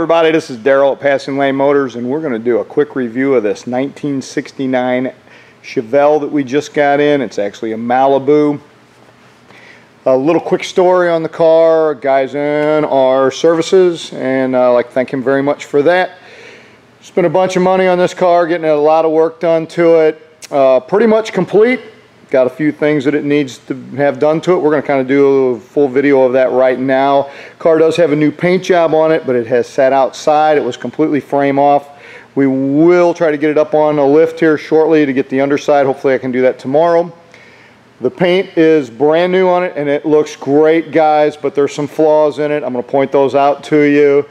everybody, this is Daryl at Passing Lane Motors, and we're going to do a quick review of this 1969 Chevelle that we just got in. It's actually a Malibu. A little quick story on the car. Guy's in our services, and I'd like to thank him very much for that. Spent a bunch of money on this car, getting a lot of work done to it. Pretty much complete. Got a few things that it needs to have done to it. We're going to kind of do a full video of that right now. Car does have a new paint job on it, but it has sat outside. It was completely frame off. We will try to get it up on a lift here shortly to get the underside. Hopefully I can do that tomorrow. The paint is brand new on it, and it looks great, guys, but there's some flaws in it. I'm going to point those out to you.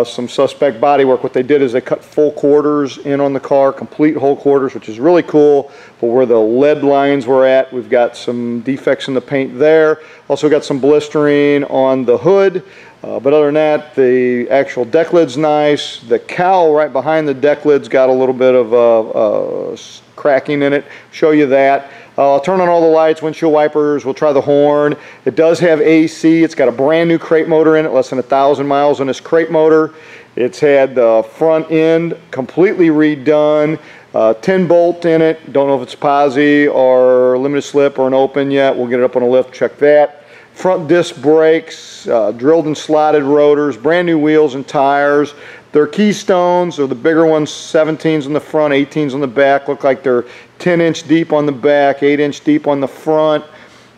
Some suspect bodywork. What they did is they cut full quarters in on the car, complete whole quarters, which is really cool. But where the lead lines were at, we've got some defects in the paint there. Also got some blistering on the hood. But other than that, the actual deck lid's nice. The cowl right behind the deck lid's got a little bit of cracking in it. Show you that. I'll turn on all the lights, windshield wipers, we'll try the horn. It does have AC. It's got a brand new crate motor in it, less than 1,000 miles on this crate motor. It's had the front end completely redone. 10 bolt in it. Don't know if it's posi or limited slip or an open yet. We'll get it up on a lift, check that. Front disc brakes, drilled and slotted rotors, brand new wheels and tires. They're Keystones, or the bigger ones, 17s on the front, 18s on the back. Look like they're 10-inch deep on the back, 8-inch deep on the front.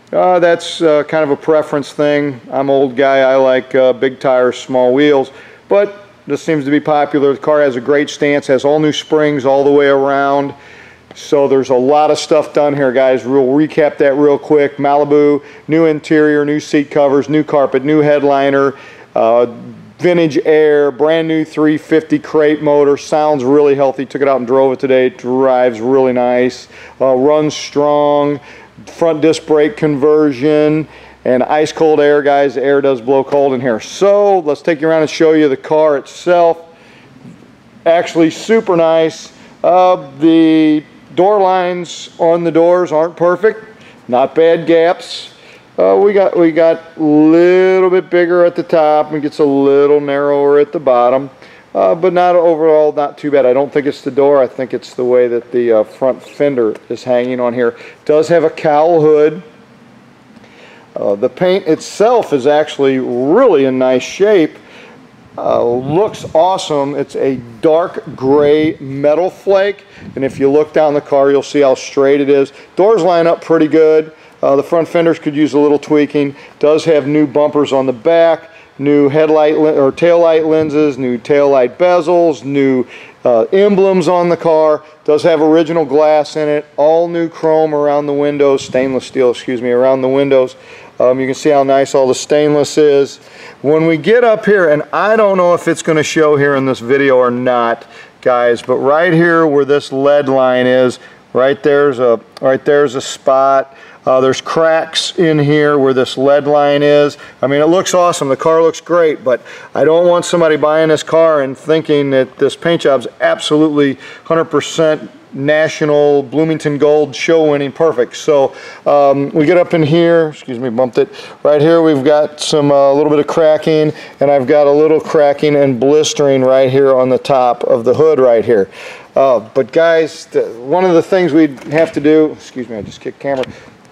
That's kind of a preference thing. I'm an old guy. I like big tires, small wheels. But this seems to be popular. The car has a great stance, has all new springs all the way around. So there's a lot of stuff done here, guys. We'll recap that real quick. Malibu, new interior, new seat covers, new carpet, new headliner, vintage air, brand new 350 crate motor. Sounds really healthy. Took it out and drove it today. Drives really nice. Runs strong. Front disc brake conversion. And ice cold air, guys. The air does blow cold in here. So let's take you around and show you the car itself. Actually super nice. The door lines on the doors aren't perfect. Not bad gaps. We got a little bit bigger at the top and gets a little narrower at the bottom, but not overall not too bad. I don't think it's the door. I think it's the way that the front fender is hanging on here. It does have a cowl hood. The paint itself is actually really in nice shape. Looks awesome. It's a dark gray metal flake, and if you look down the car you'll see how straight it is. Doors line up pretty good. The front fenders could use a little tweaking. Does have new bumpers on the back, new headlight or tail light lenses, new tail light bezels, new emblems on the car. Does have original glass in it, all new chrome around the windows, stainless steel, excuse me, around the windows. You can see how nice all the stainless is. When we get up here, and I don't know if it's going to show here in this video or not, guys, but right here where this lead line is, right there's a spot. There's cracks in here where this lead line is. I mean, it looks awesome. The car looks great, but I don't want somebody buying this car and thinking that this paint job's absolutely 100% national Bloomington Gold show winning perfect. So we get up in here, excuse me, bumped it. Right here we've got some a little bit of cracking, and I've got a little cracking and blistering right here on the top of the hood right here. But guys, one of the things we'd have to do, excuse me, I just kicked camera.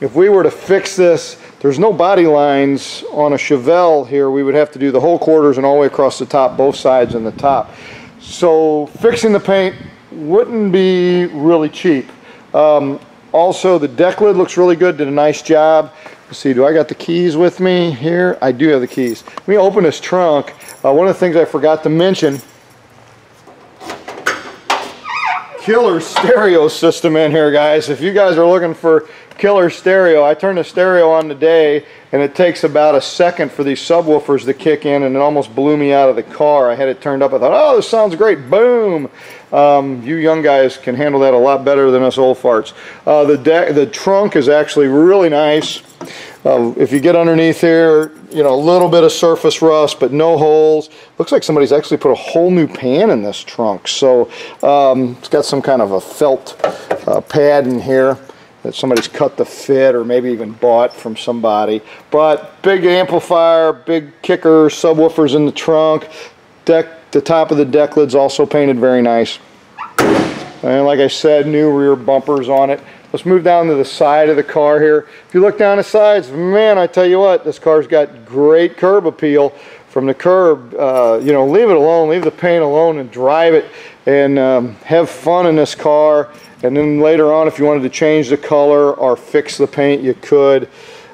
If we were to fix this, there's no body lines on a Chevelle here. We would have to do the whole quarters and all the way across the top, both sides and the top. So fixing the paint wouldn't be really cheap. Also, the deck lid looks really good, did a nice job. Let's see, do I got the keys with me here? I do have the keys. Let me open this trunk. One of the things I forgot to mention, killer stereo system in here, guys. If you guys are looking for killer stereo, I turned the stereo on today, and it takes about a second for these subwoofers to kick in, and it almost blew me out of the car. I had it turned up. I thought, oh, this sounds great. Boom. You young guys can handle that a lot better than us old farts. The trunk is actually really nice. If you get underneath here, you know, a little bit of surface rust, but no holes. Looks like somebody's actually put a whole new pan in this trunk. So it's got some kind of a felt pad in here that somebody's cut the fit or maybe even bought from somebody. But big amplifier, big kicker, subwoofers in the trunk. Deck The top of the deck lid's also painted very nice. And like I said, new rear bumpers on it. Let's move down to the side of the car here. If you look down the sides, man, I tell you what, this car's got great curb appeal. From the curb, you know, leave it alone, leave the paint alone and drive it and have fun in this car. And then later on, if you wanted to change the color or fix the paint, you could.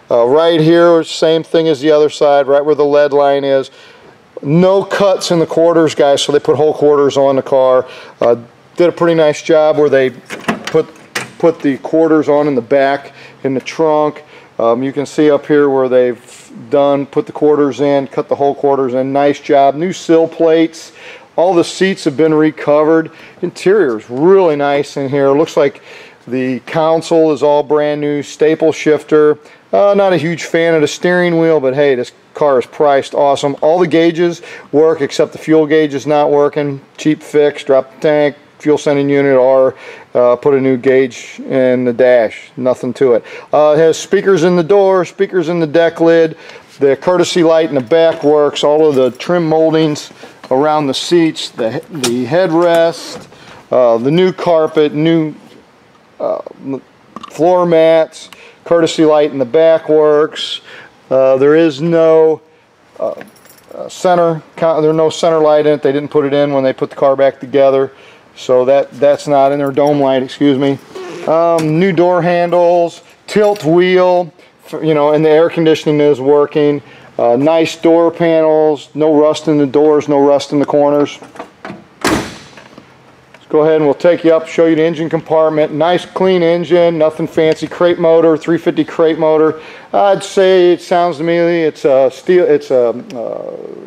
Right here, same thing as the other side, right where the lead line is. No cuts in the quarters, guys, so they put whole quarters on the car. Did a pretty nice job where they put the quarters on in the back in the trunk. You can see up here where they've put the quarters in, cut the whole quarters in. Nice job. New sill plates. All the seats have been recovered. Interior is really nice in here. Looks like the console is all brand new. Staple shifter. Not a huge fan of the steering wheel, but hey, this car is priced awesome. All the gauges work except the fuel gauge is not working. Cheap fix. Drop the tank, fuel sending unit, or put a new gauge in the dash. Nothing to it. It has speakers in the door, speakers in the deck lid. The courtesy light in the back works. All of the trim moldings around the seats, the headrest, the new carpet, new floor mats. Courtesy light in the back works. There is no center. There's no center light in it. They didn't put it in when they put the car back together. So that's not in there. Dome light, excuse me. New door handles, tilt wheel, you know, and the air conditioning is working. Nice door panels, no rust in the doors, no rust in the corners. Let's go ahead and we'll take you up, show you the engine compartment. Nice clean engine, nothing fancy. Crate motor, 350 crate motor. I'd say it sounds to me it's steel. It's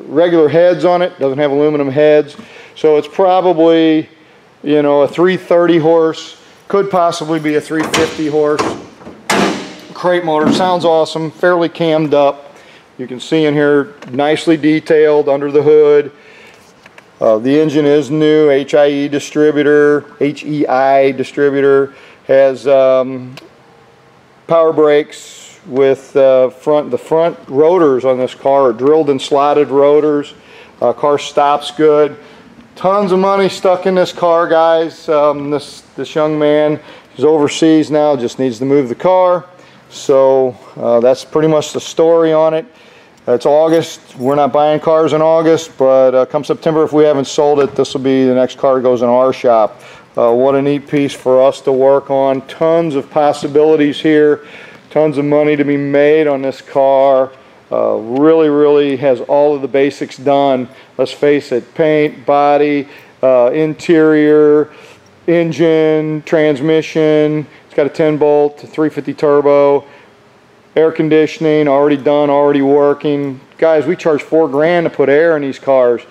regular heads on it. Doesn't have aluminum heads, so it's probably, you know, a 330 horse, could possibly be a 350 horse. Crate motor, sounds awesome, fairly cammed up. You can see in here, nicely detailed under the hood. The engine is new, HEI distributor, has power brakes with the front rotors on this car are drilled and slotted rotors. Car stops good. Tons of money stuck in this car, guys. This young man is overseas now, just needs to move the car. So that's pretty much the story on it. It's August. We're not buying cars in August, but come September, if we haven't sold it, this will be the next car that goes in our shop. What a neat piece for us to work on. Tons of possibilities here. Tons of money to be made on this car. Really has all of the basics done. Let's face it, paint, body, interior, engine, transmission. It's got a 10-bolt, 350 turbo, air conditioning, already done, already working. Guys, we charge $4 grand to put air in these cars.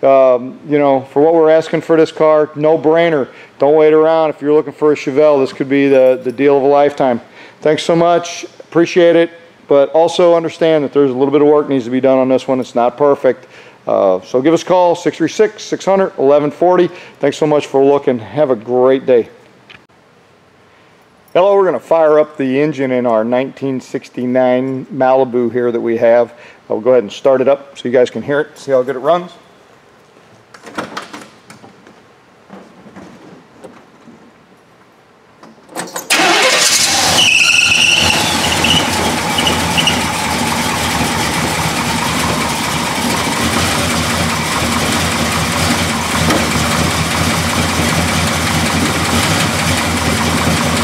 You know, for what we're asking for this car, no brainer. Don't wait around. If you're looking for a Chevelle, this could be the deal of a lifetime. Thanks so much. Appreciate it. But also understand that there's a little bit of work needs to be done on this one. It's not perfect. So give us a call, 636-600-1140. Thanks so much for looking. Have a great day. Hello, we're going to fire up the engine in our 1969 Malibu here that we have. I'll go ahead and start it up so you guys can hear it, see how good it runs.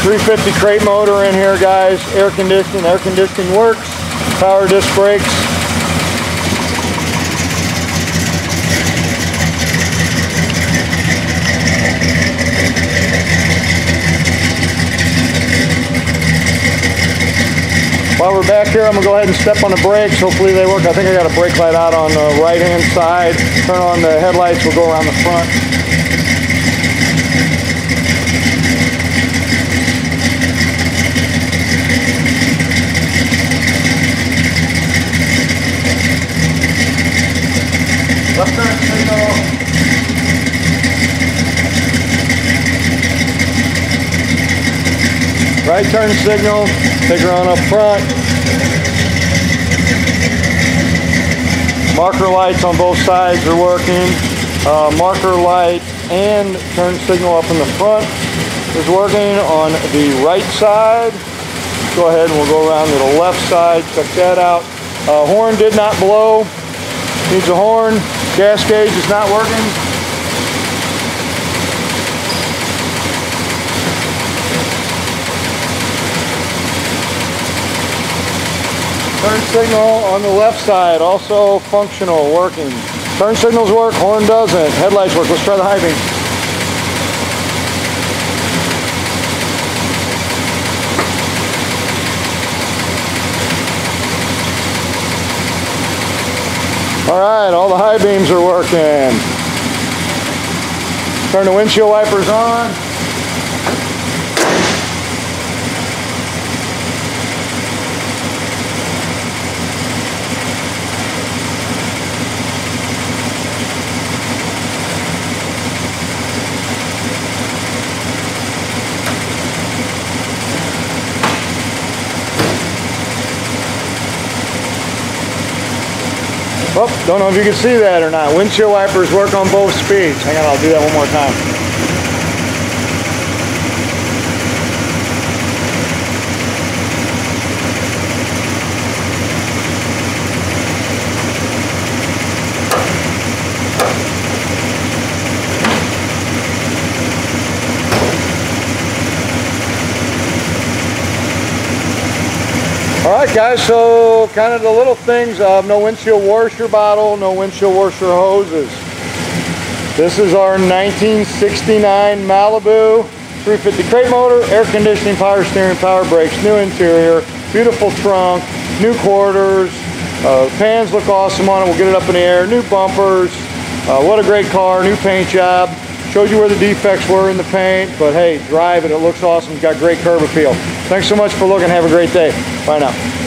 350 crate motor in here, guys. Air conditioning works. Power disc brakes. While we're back here, I'm going to go ahead and step on the brakes. Hopefully they work. I think I got a brake light out on the right-hand side. Turn on the headlights. We'll go around the front. Left turn signal. Right turn signal. Take her on up front. Marker lights on both sides are working. marker light and turn signal up in the front is working on the right side. Go ahead and we'll go around to the left side, check that out. Horn did not blow, needs a horn. Gas gauge is not working. Turn signal on the left side, also functional, working. Turn signals work, horn doesn't. Headlights work. Let's try the high beam. All right, all the high beams are working. Turn the windshield wipers on. Oh, don't know if you can see that or not. Windshield wipers work on both speeds. Hang on, I'll do that one more time. Alright guys, so kind of the little things, no windshield washer bottle, no windshield washer hoses. This is our 1969 Malibu 350 crate motor, air conditioning, power steering, power brakes, new interior, beautiful trunk, new quarters, pans look awesome on it, we'll get it up in the air, new bumpers, what a great car, new paint job. Showed you where the defects were in the paint, but hey, drive it, it looks awesome, it's got great curb appeal. Thanks so much for looking, have a great day. Bye now.